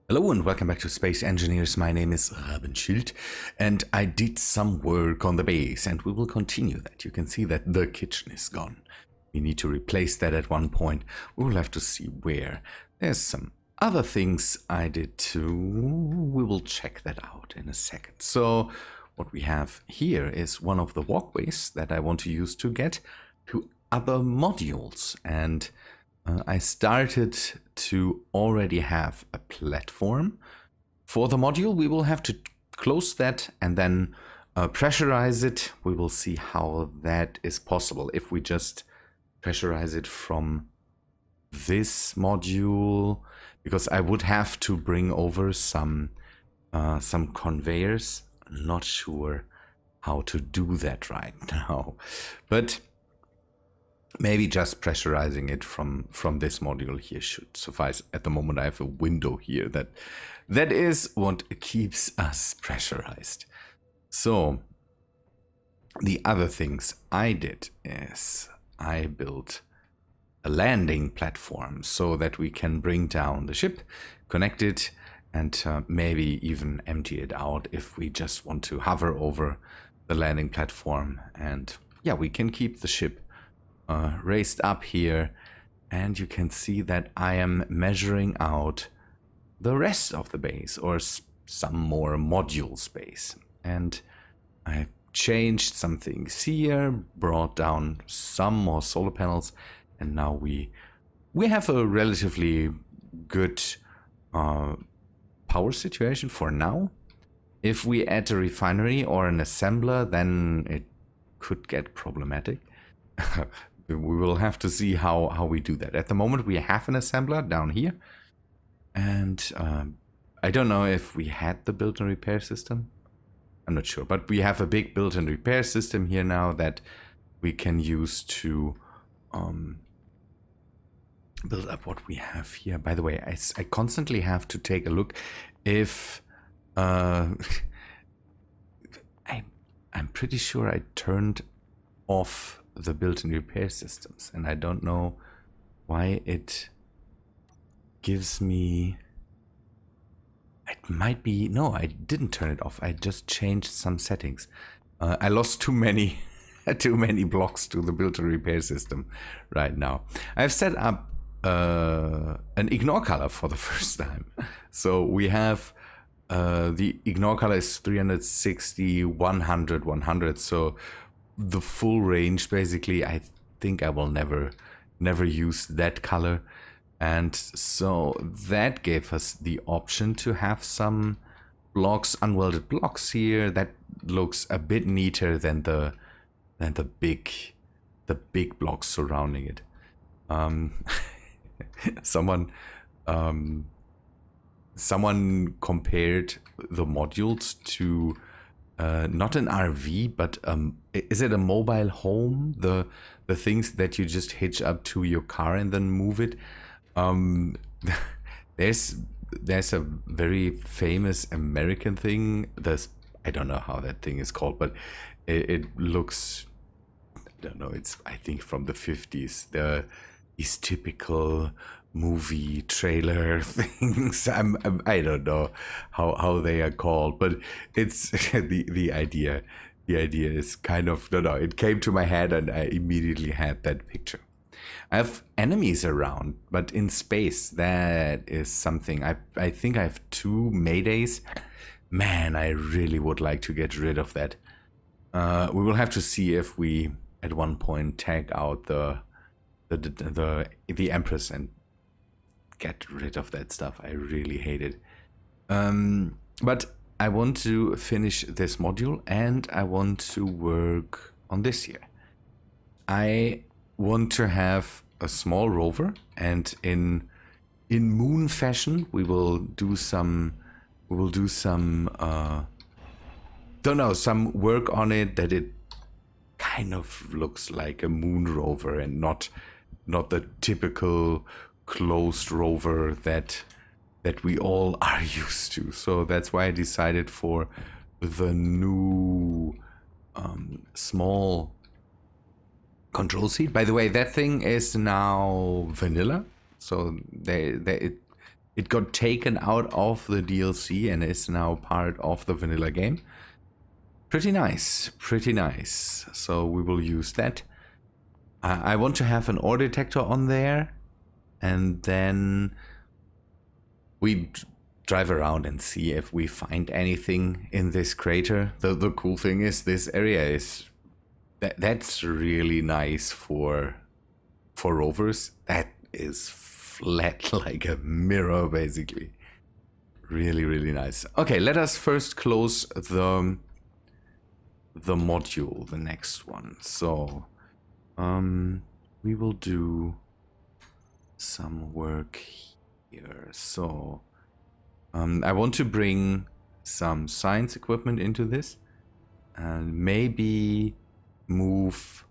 Hello and welcome back to Space Engineers. My name is Rabenschild and I did some work on the base and we will continue that. You can see that the kitchen is gone. We need to replace that at one point. We will have to see where. There's some other things I did too. We will check that out in a second. So what we have here is one of the walkways that I want to use to get to other modules, and I started to already have a platform for the module. We will have to close that and then pressurize it. We will see how that is possible if we just pressurize it from this module, because I would have to bring over some conveyors. Not sure how to do that right now, but maybe just pressurizing it from this module here should suffice. At the moment I have a window here that is what keeps us pressurized. So the other things I did is I built a landing platform so that we can bring down the ship, connect it, and maybe even empty it out if we just want to hover over the landing platform. And yeah, we can keep the ship raised up here, and you can see that I am measuring out the rest of the base, or some more module space. And I changed some things here, brought down some more solar panels, and now we have a relatively good power situation for now. If we add a refinery or an assembler, then it could get problematic. We will have to see how we do that. At the moment we have an assembler down here, and I don't know if we had the build and repair system. I'm not sure, but we have a big build and repair system here now that we can use to build up what we have here. By the way, I constantly have to take a look if I'm pretty sure I turned off the built-in repair systems, and I don't know why it gives me. It might be, no, I didn't turn it off. I just changed some settings. I lost too many blocks to the built-in repair system right now. I've set up an ignore color for the first time. So we have the ignore color is 360, 100, 100. So the full range, basically. I think I will never use that color, and so that gave us the option to have some blocks, unwelded blocks here. That looks a bit neater than the big blocks surrounding it. Someone compared the modules to not an RV, but is it a mobile home? The things that you just hitch up to your car and then move it. There's a very famous American thing. I don't know how that thing is called, but it looks, I don't know. It's, I think, from the 50s. These typical movie trailer things. I don't know how they are called, but it's the idea. The idea is kind of, no, it came to my head and I immediately had that picture. I have enemies around, but in space, that is something. I think I have 2 Maydays. Man, I really would like to get rid of that. We will have to see if we at one point tag out the Empress and get rid of that stuff. I really hate it. But I want to finish this module, and I want to work on this here. I want to have a small rover, and in moon fashion we will do some some work on it, that it kind of looks like a moon rover and not the typical closed rover that we all are used to. So that's why I decided for the new small control seat. By the way, that thing is now vanilla, so it got taken out of the DLC and is now part of the vanilla game. Pretty nice, pretty nice. So we will use that. I want to have an ore detector on there, and then we drive around and see if we find anything in this crater. The cool thing is this area is that's really nice for rovers. That is flat like a mirror, basically. Really, really nice. Okay, let us first close the module, the next one. So we will do some work here. So I want to bring some science equipment into this and maybe move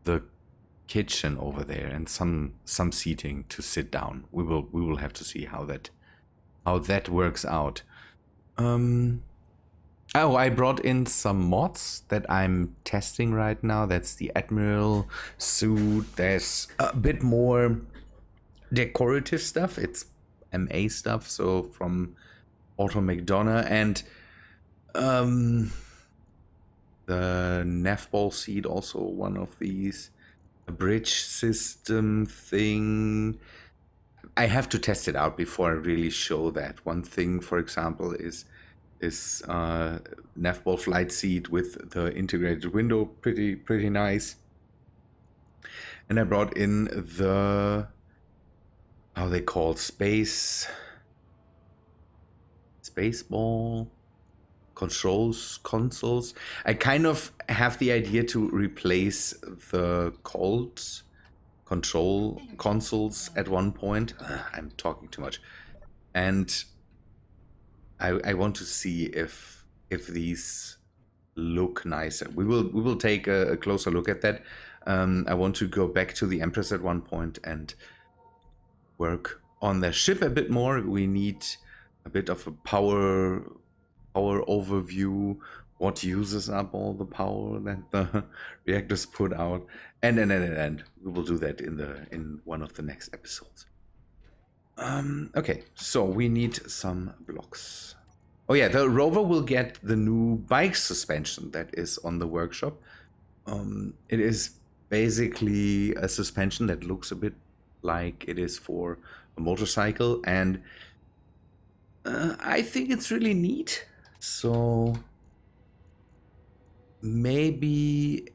the kitchen over there and some seating to sit down. We will have to see how that works out. Oh, I brought in some mods that I'm testing right now. That's the Admiral suit. There's a bit more decorative stuff. It's MA stuff, so from Otto McDonough, and the Nefball seat, also one of these. A bridge system thing. I have to test it out before I really show that. One thing, for example, is this Nefball flight seat with the integrated window, pretty nice. And I brought in the, how they call space ball consoles. I kind of have the idea to replace the cold control consoles at one point. I'm talking too much, and I want to see if these look nicer. We will take a closer look at that. I want to go back to the Empress at one point and work on the ship a bit more. We need a bit of a power overview. What uses up all the power that the reactors put out, and we will do that in one of the next episodes. Okay, so we need some blocks. Oh yeah, the rover will get the new bike suspension that is on the workshop. It is basically a suspension that looks a bit like it is for a motorcycle, and I think it's really neat. So maybe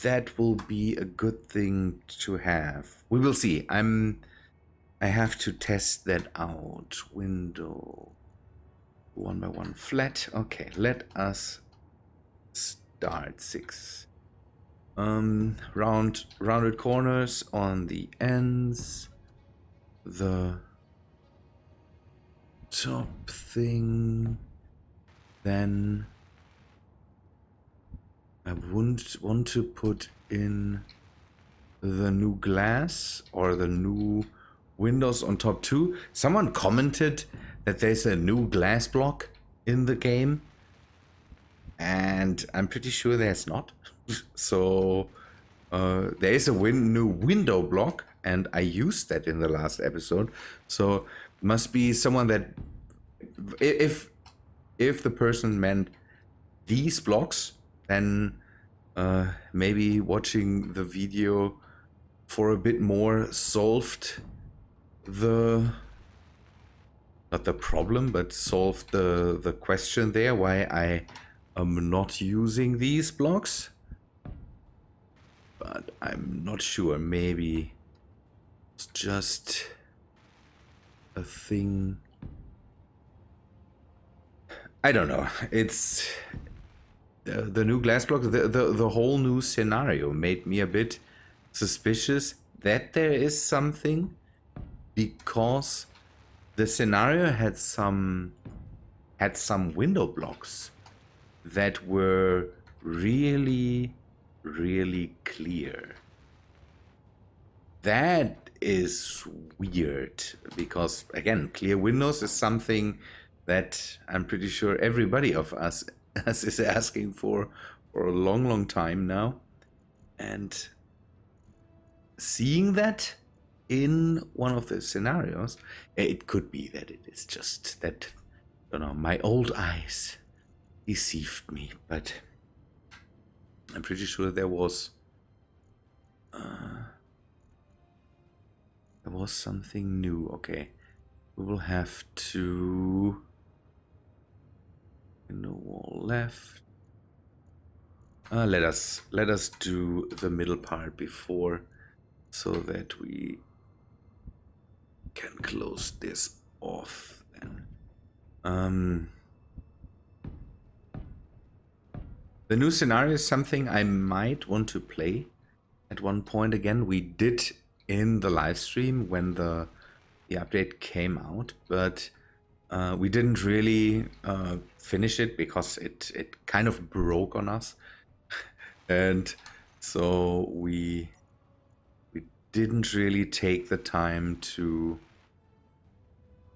that will be a good thing to have. We will see. I have to test that out. Window 1x1 flat. Okay, let us start 6. Rounded corners on the ends. The top thing. Then I wouldn't want to put in the new glass or the new windows on top too. Someone commented that there's a new glass block in the game, and I'm pretty sure there's not. So there is a new window block, and I used that in the last episode. So must be someone that, if the person meant these blocks, then maybe watching the video for a bit more solved not the problem, but solved the question there, why I am not using these blocks. But I'm not sure. Maybe it's just a thing. I don't know. It's the new glass block. The whole new scenario made me a bit suspicious that there is something, because the scenario had some window blocks that were really clear. That is weird, because again, clear windows is something that I'm pretty sure everybody of us is asking for a long time now, and seeing that in one of the scenarios, it could be that it is just that, you know, my old eyes deceived me, but I'm pretty sure there was something new. Okay, we will have to in the wall left. Let us do the middle part before, so that we can close this off then. The new scenario is something I might want to play at one point again. We did in the live stream when the update came out, but we didn't really finish it because it kind of broke on us. And so we didn't really take the time to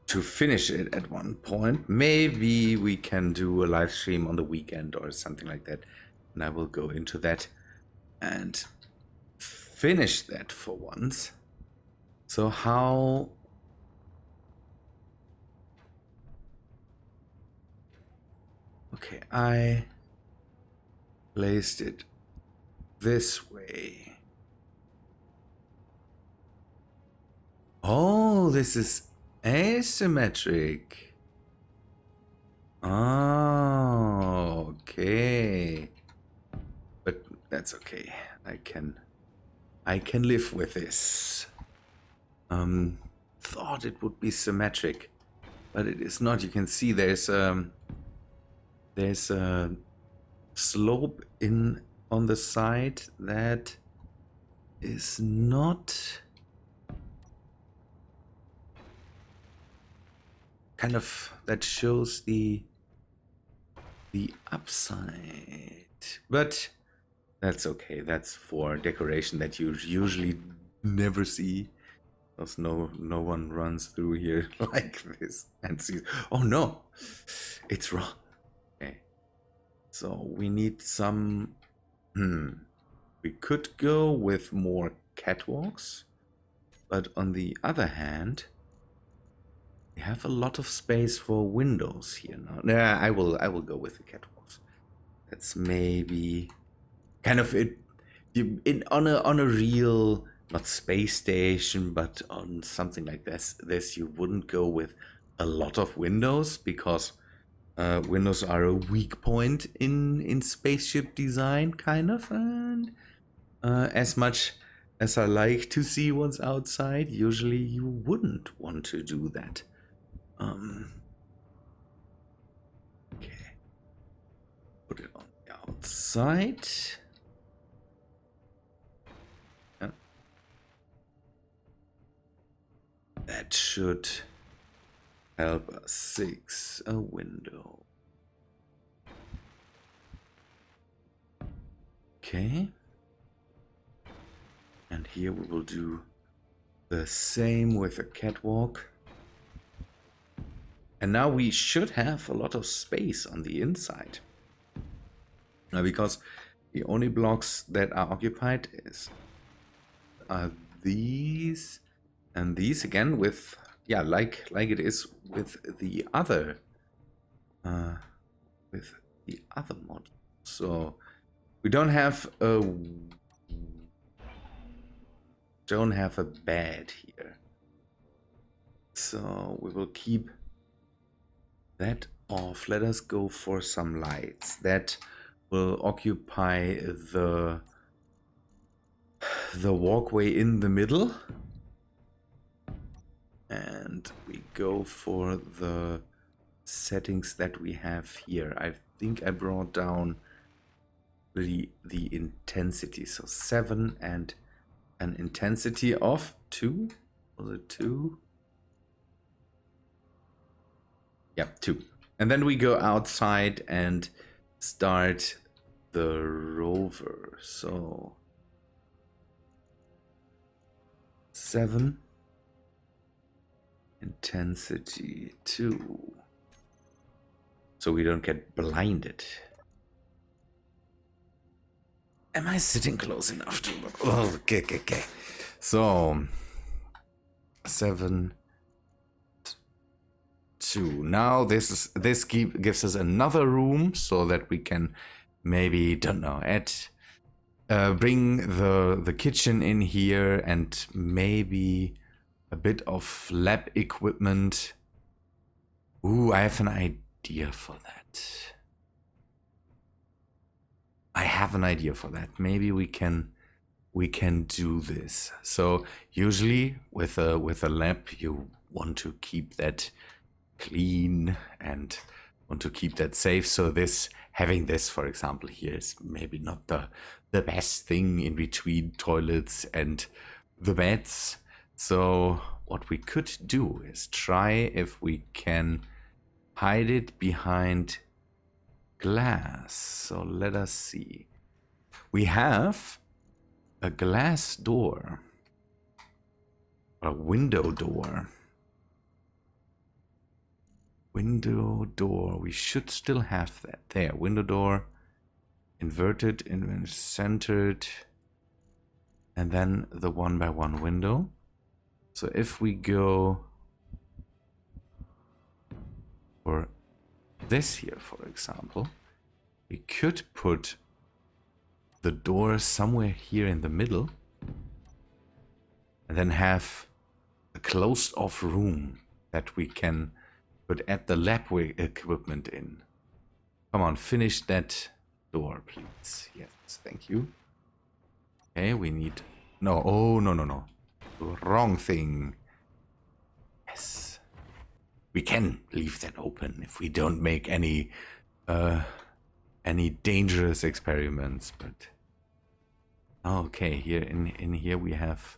finish it at one point. Maybe we can do a live stream on the weekend or something like that, and I will go into that and finish that for once. So how... Okay, I placed it this way. Oh, this is asymmetric. Oh, okay. But that's okay. I can live with this. Thought it would be symmetric, but it is not. You can see there's a slope on the side that is not kind of, that shows the upside, but that's okay. That's for decoration that you usually never see, because no one runs through here like this and sees, oh no, it's wrong. Okay, so we need some we could go with more catwalks, but on the other hand, we have a lot of space for windows here now. Yeah, I will go with the catwalks. That's maybe kind of it on a real, not space station, but on something like this you wouldn't go with a lot of windows, because windows are a weak point in spaceship design, kind of. And as much as I like to see what's outside, usually you wouldn't want to do that. Okay, put it on the outside. That should help us fix a window. Okay. And here we will do the same with a catwalk. And now we should have a lot of space on the inside. Because the only blocks that are occupied are these and these, again with, yeah, like it is with the other module. So we don't have a bed here. So we will keep that off. Let us go for some lights that will occupy the walkway in the middle. And we go for the settings that we have here. I think I brought down the intensity. So 7 and an intensity of 2. Was it 2? Yeah, 2. And then we go outside and start the rover. So 7, intensity 2. So we don't get blinded. Am I sitting close enough to look? Oh, okay. So 7, 2. Now this gives us another room so that we can maybe, don't know, bring the kitchen in here and maybe a bit of lab equipment. Ooh, I have an idea for that. Maybe we can do this. So usually with a lab, you want to keep that clean and want to keep that safe. So having this, for example, here is maybe not the best thing in between toilets and the beds. So what we could do is try if we can hide it behind glass. So let us see. We have a glass door, a window door. We should still have that there. Window door, inverted, centered, and then the 1x1 window. So if we go for this here, for example, we could put the door somewhere here in the middle and then have a closed off room that we can put at the lab equipment in. Come on, finish that door, please. Yes, thank you. Okay, we need... No, oh, no. Wrong thing. Yes. We can leave that open if we don't make any dangerous experiments, but... Okay, here in here we have...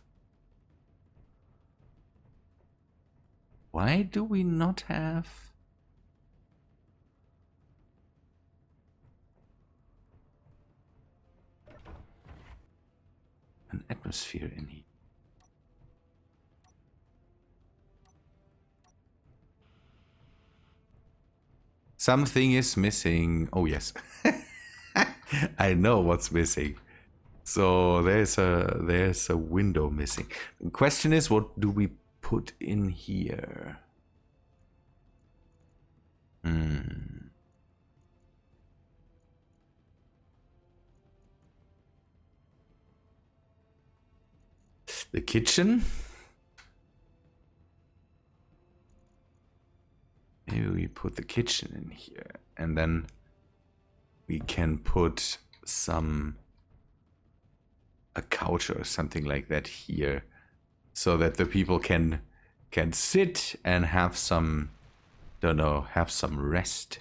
Why do we not have... an atmosphere in here? Something is missing. Oh yes. I know what's missing. So there's a window missing. The question is, what do we put in here? The kitchen? Maybe we put the kitchen in here, and then we can put a couch or something like that here, so that the people can sit and have some, don't know, have some rest.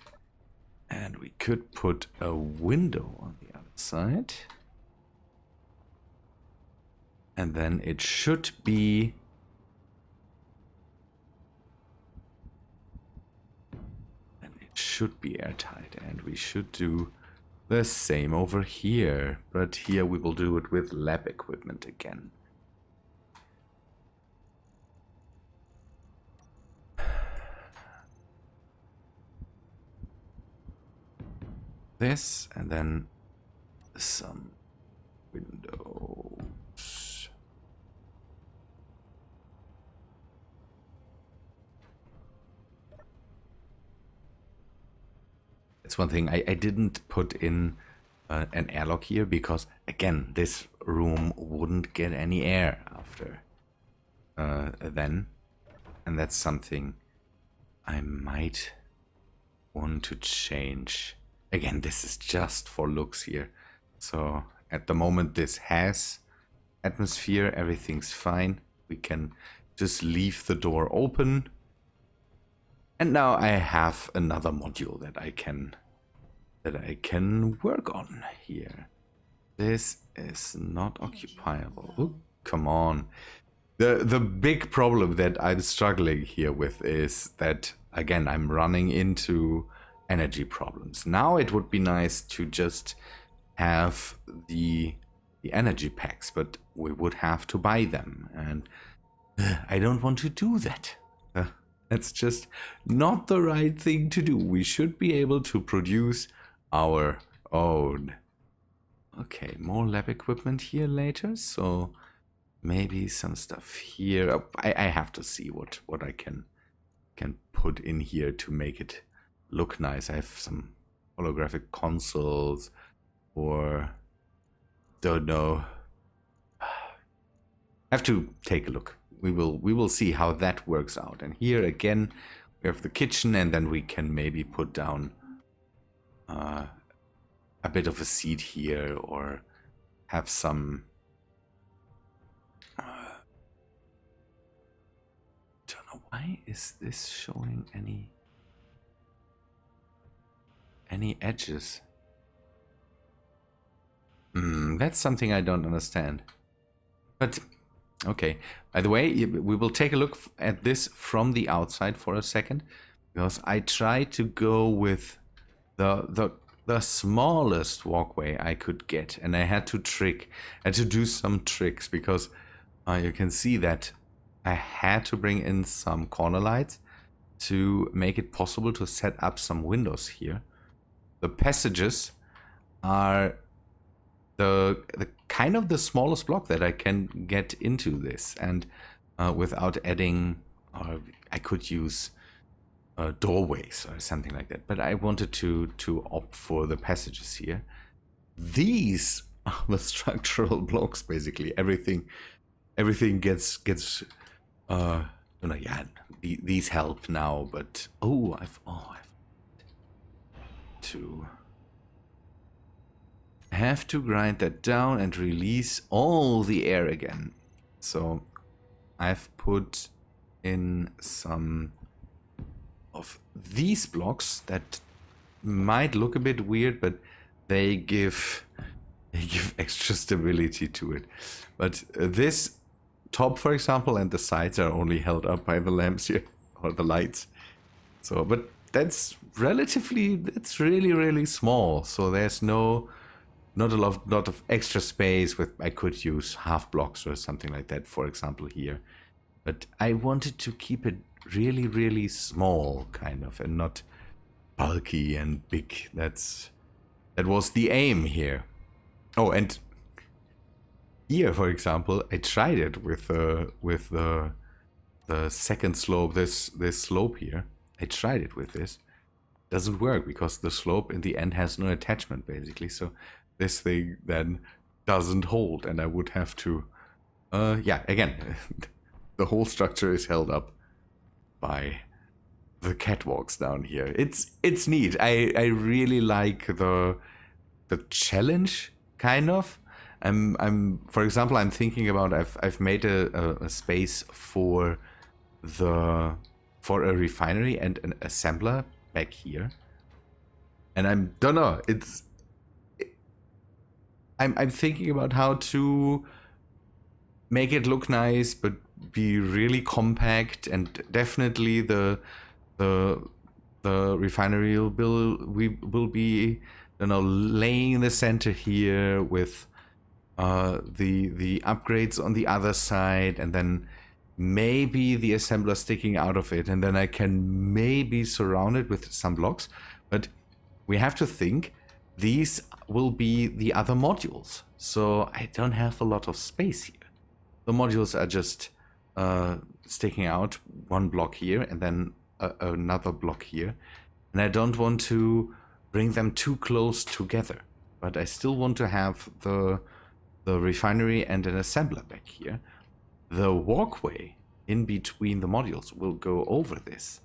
And we could put a window on the other side. And then it should be... should be airtight, and we should do the same over here, but here we will do it with lab equipment again. This, and then some windows. That's one thing. I didn't put in an airlock here because, again, this room wouldn't get any air after then. And that's something I might want to change. Again, this is just for looks here. So at the moment this has atmosphere, everything's fine. We can just leave the door open. And now I have another module that I can work on here. This is not occupiable. Oh, come on. The big problem that I'm struggling here with is that, again, I'm running into energy problems. Now it would be nice to just have the energy packs, but we would have to buy them, and I don't want to do that. That's just not the right thing to do. We should be able to produce our own. Okay, more lab equipment here later. So Maybe some stuff here. I have to see what I can put in here to make it look nice. I have some holographic consoles, or don't know. Have to take a look. We will see how that works out. And here again, we have the kitchen, and then we can maybe put down a bit of a seat here, or have some. Don't know, why is this showing any edges? That's something I don't understand. But okay. By the way, we will take a look at this from the outside for a second, because I tried to go with the smallest walkway I could get, and I had to do some tricks, because you can see that I had to bring in some corner lights to make it possible to set up some windows here. The passages are the kind of the smallest block that I can get into this, and without adding, I could use doorways or something like that. But I wanted to opt for the passages here. These are the structural blocks, basically. Everything gets don't know, yeah, these help now, but I've to have to grind that down and release all the air again. So I've put in some of these blocks that might look a bit weird, but they give extra stability to it. But this top, for example, and the sides are only held up by the lamps here, or the lights. So, but that's really, really small. So there's not a lot of extra space. With I could use half blocks or something like that, for example, here. But I wanted to keep it really, really small, kind of, and not bulky and big. That was the aim here. Oh, and here, for example, I tried it with the second slope. This slope here, I tried it with this. Doesn't work because the slope in the end has no attachment, basically. So this thing then doesn't hold, and I would have to, yeah, again, the whole structure is held up by the catwalks down here. It's neat. I really like the challenge, kind of. For example, I'm thinking about I've made a space for a refinery and an assembler back here, and don't know. I'm thinking about how to make it look nice, but be really compact, and definitely the refinery will be, laying in the center here with the upgrades on the other side, and then maybe the assembler sticking out of it, and then I can maybe surround it with some blocks. But we have to think these will be the other modules, so I don't have a lot of space here. The modules are just sticking out one block here and then another block here, and I don't want to bring them too close together, but I still want to have the refinery and an assembler back here. The walkway in between the modules will go over this.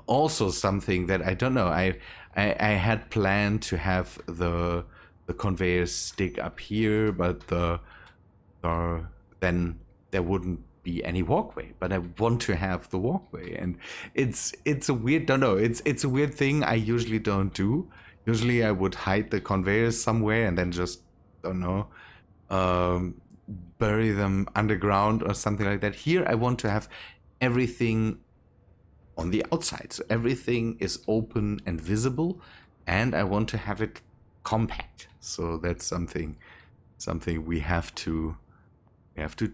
Also something that I don't know, I had planned to have the conveyors stick up here, but then there wouldn't be any walkway, but I want to have the walkway, and it's a weird, don't know, it's a weird thing I usually don't do. Usually I would hide the conveyors somewhere and then just, don't know, bury them underground or something like that. Here I want to have everything on the outside, so everything is open and visible, and I want to have it compact. So that's something we have to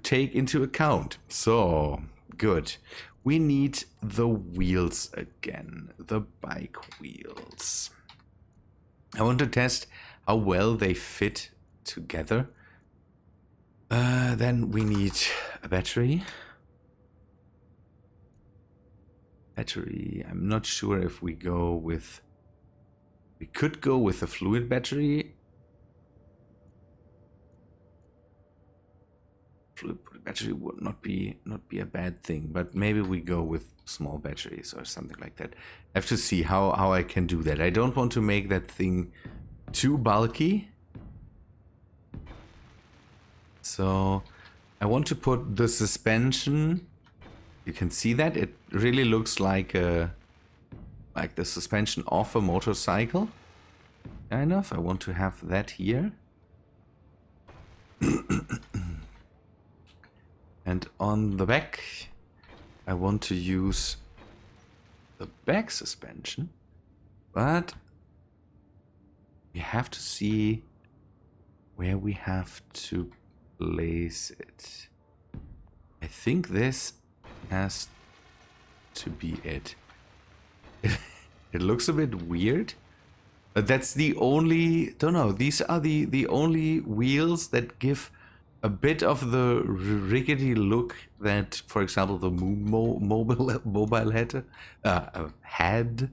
take into account. So good. We need the wheels again, the bike wheels. I want to test how well they fit together. Then we need a battery. I'm not sure if we go with... We could go with a fluid battery. Fluid battery would not be a bad thing, but maybe we go with small batteries or something like that. I have to see how I can do that. I don't want to make that thing too bulky. So I want to put the suspension. You can see that it really looks like the suspension of a motorcycle. Kind of. I want to have that here. And on the back, I want to use the back suspension, but we have to see where we have to place it. I think this has to be it. It looks a bit weird, but that's the only... Don't know. These are the only wheels that give a bit of the rickety look that, for example, the moon mobile had.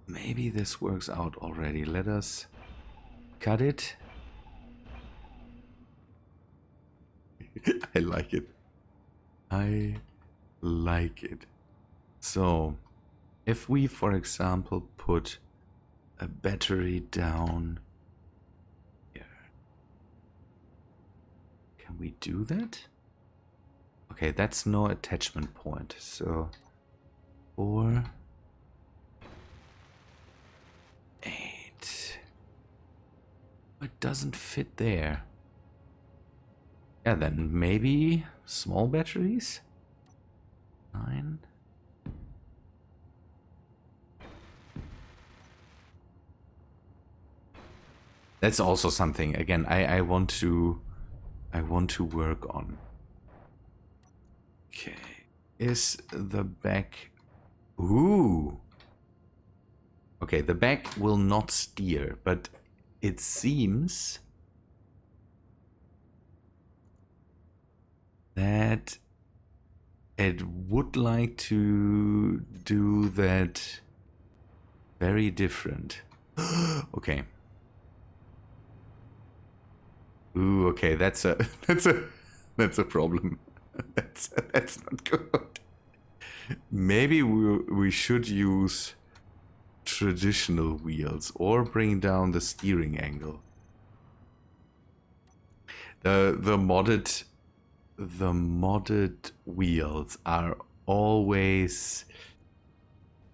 Maybe this works out already. Let us cut it. I like it. I like it. So, if we, for example, put a battery down here. Can we do that? Okay, that's no attachment point. So, 4, 8. It doesn't fit there. Yeah, then maybe small batteries? 9. That's also something, again, I want to work on. Okay. Is the back... Ooh! Okay, the back will not steer, but it seems that it would like to do that very different. Okay. Ooh, okay, that's a problem. that's not good. Maybe we should use traditional wheels or bring down the steering angle. The modded wheels are always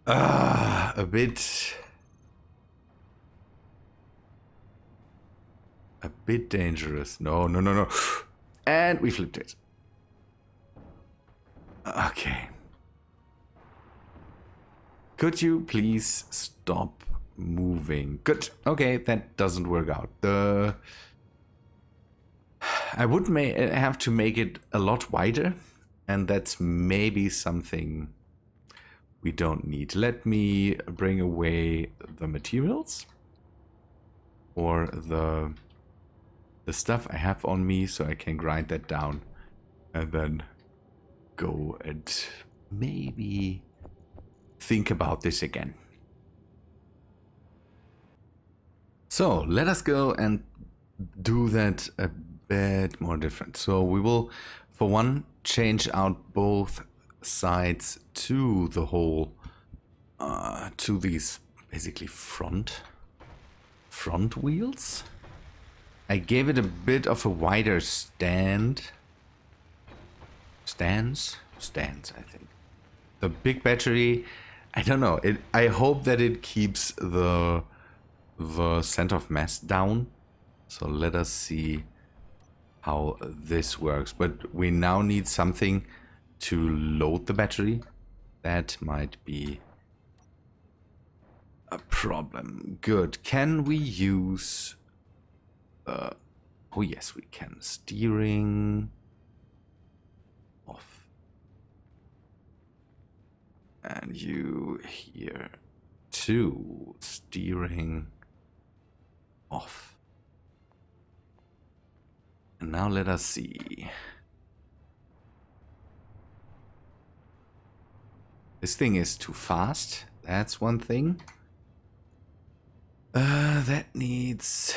a bit dangerous. No. And we flipped it. Okay. Could you please stop moving? Good. Okay, that doesn't work out. I would have to make it a lot wider, and that's maybe something we don't need. Let me bring away the materials or the stuff I have on me so I can grind that down and then go and maybe think about this again. So let us go and do that a bit more different. So we will, for one, change out both sides to the whole, to these basically front wheels. I gave it a bit of a wider stance, I think. The big battery, I don't know. I hope that it keeps the center of mass down. So let us see how this works. But we now need something to load the battery. That might be a problem. Good. Can we use... oh yes, we can. Steering off. And you here too. Steering off. And now let us see. This thing is too fast. That's one thing. That needs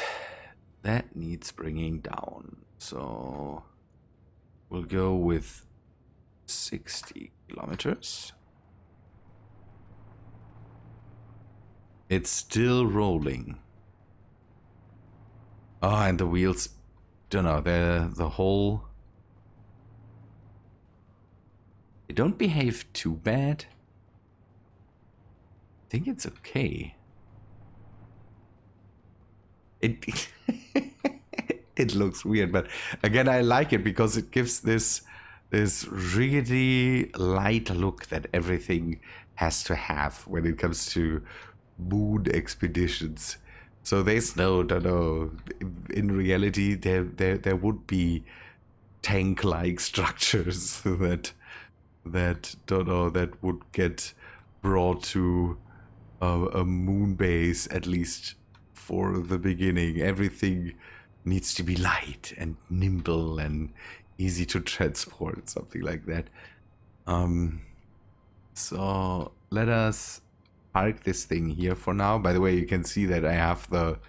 bringing down. So we'll go with 60 kilometers. It's still rolling. Oh, and the wheels, don't know, the whole... They don't behave too bad. I think it's okay. It it looks weird, but again, I like it because it gives this really light look that everything has to have when it comes to moon expeditions. So there's no, don't know, in reality there would be tank-like structures that don't know, that would get brought to a moon base, at least for the beginning. Everything needs to be light and nimble and easy to transport, something like that. So let us park this thing here for now. By the way, you can see that I have the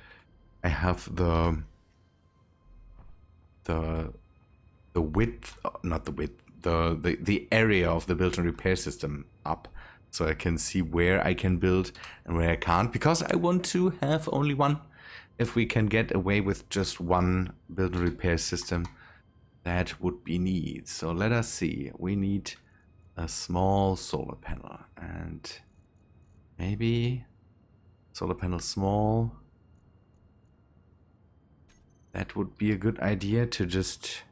width, not the width, the area of the build and repair system up, so I can see where I can build and where I can't, because I want to have only one. If we can get away with just one build and repair system, that would be neat. So let us see. We need a small solar panel, and maybe solar panel small. That would be a good idea to just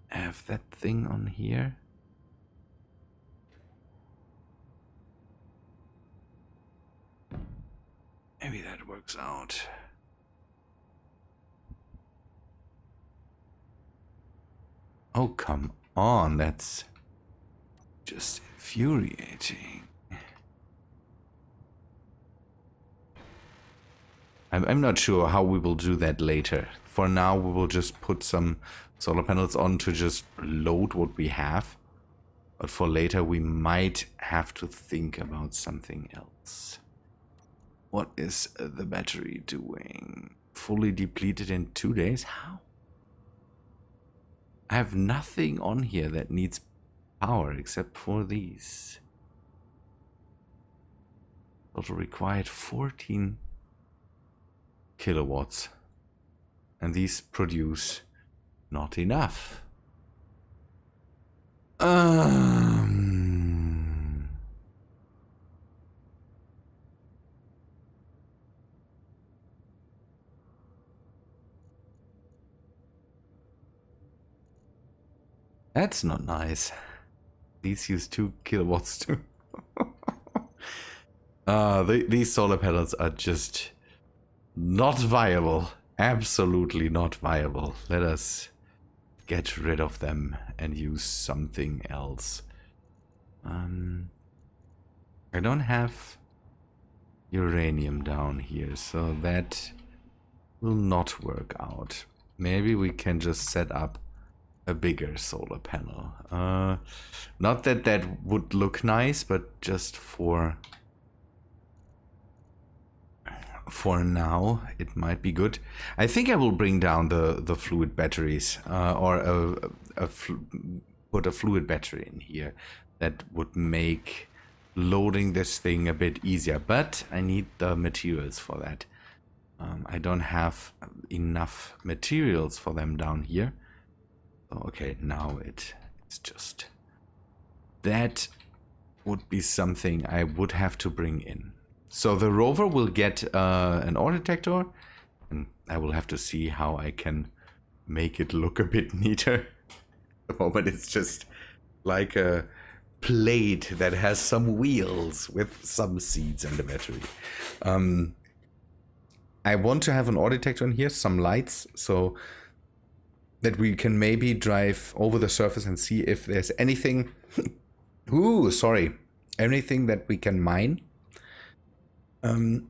have that thing on here. Maybe that works out. Oh, come on, that's just infuriating. I'm not sure how we will do that later. For now, we will just put some solar panels on to just load what we have. But for later, we might have to think about something else. What is the battery doing? Fully depleted in 2 days? How? I have nothing on here that needs power except for these. Total required 14 kilowatts. And these produce not enough. That's not nice. These use 2 kilowatts too. These solar panels are just not viable. Absolutely not viable. Let us get rid of them and use something else. I don't have uranium down here, so that will not work out. Maybe we can just set up a bigger solar panel. Not that that would look nice, but just for now, it might be good. I think I will bring down the fluid batteries, or put a fluid battery in here. That would make loading this thing a bit easier, but I need the materials for that. I don't have enough materials for them down here. Okay, now it's just... That would be something I would have to bring in. So the rover will get an ore detector, and I will have to see how I can make it look a bit neater. At the moment it's just like a plate that has some wheels with some seeds and a battery. I want to have an ore detector in here, some lights, so that we can maybe drive over the surface and see if there's anything... Ooh, sorry. Anything that we can mine. And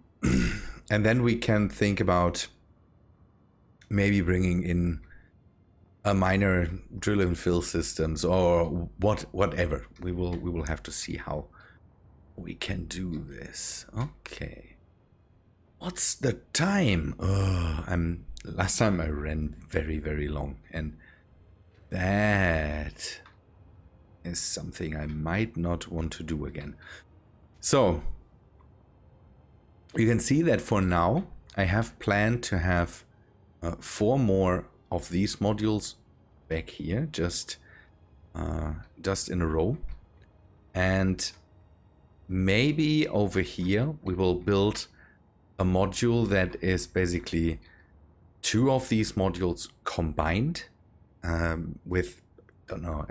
then we can think about maybe bringing in a minor drill and fill systems or whatever. We will have to see how we can do this. Okay. What's the time? Last time I ran very, very long, and that is something I might not want to do again. So you can see that for now I have planned to have 4 more of these modules back here, just in a row, and maybe over here we will build a module that is basically 2 of these modules combined with, don't know,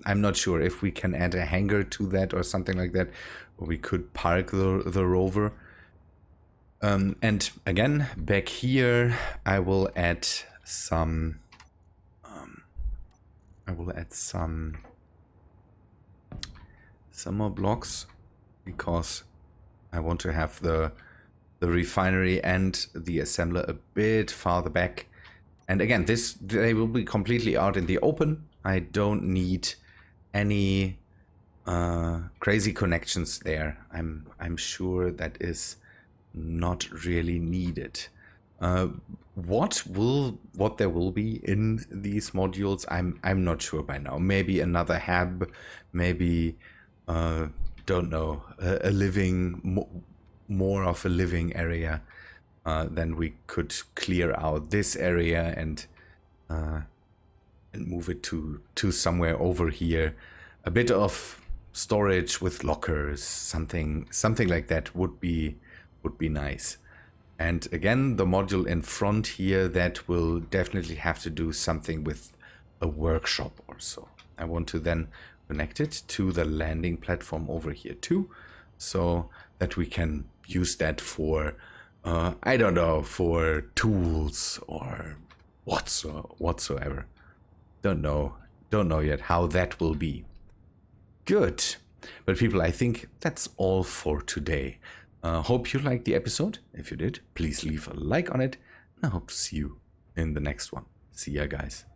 I'm not sure if we can add a hangar to that or something like that, or we could park the rover. And again, back here I will add some more blocks, because I want to have the refinery and the assembler a bit farther back. And again, they will be completely out in the open. I don't need any crazy connections there. I'm sure that is not really needed. What there will be in these modules, I'm not sure by now. Maybe another hub, maybe don't know, a living, more of a living area. Then we could clear out this area and move it to somewhere over here. A bit of storage with lockers, something like that would be nice. And again, the module in front here, that will definitely have to do something with a workshop or so. I want to then connect it to the landing platform over here too, so that we can use that for I don't know, for tools or whatsoever. Don't know yet how that will be. Good. But people, I think that's all for today. Hope you liked the episode. If you did, please leave a like on it. And I hope to see you in the next one. See ya, guys.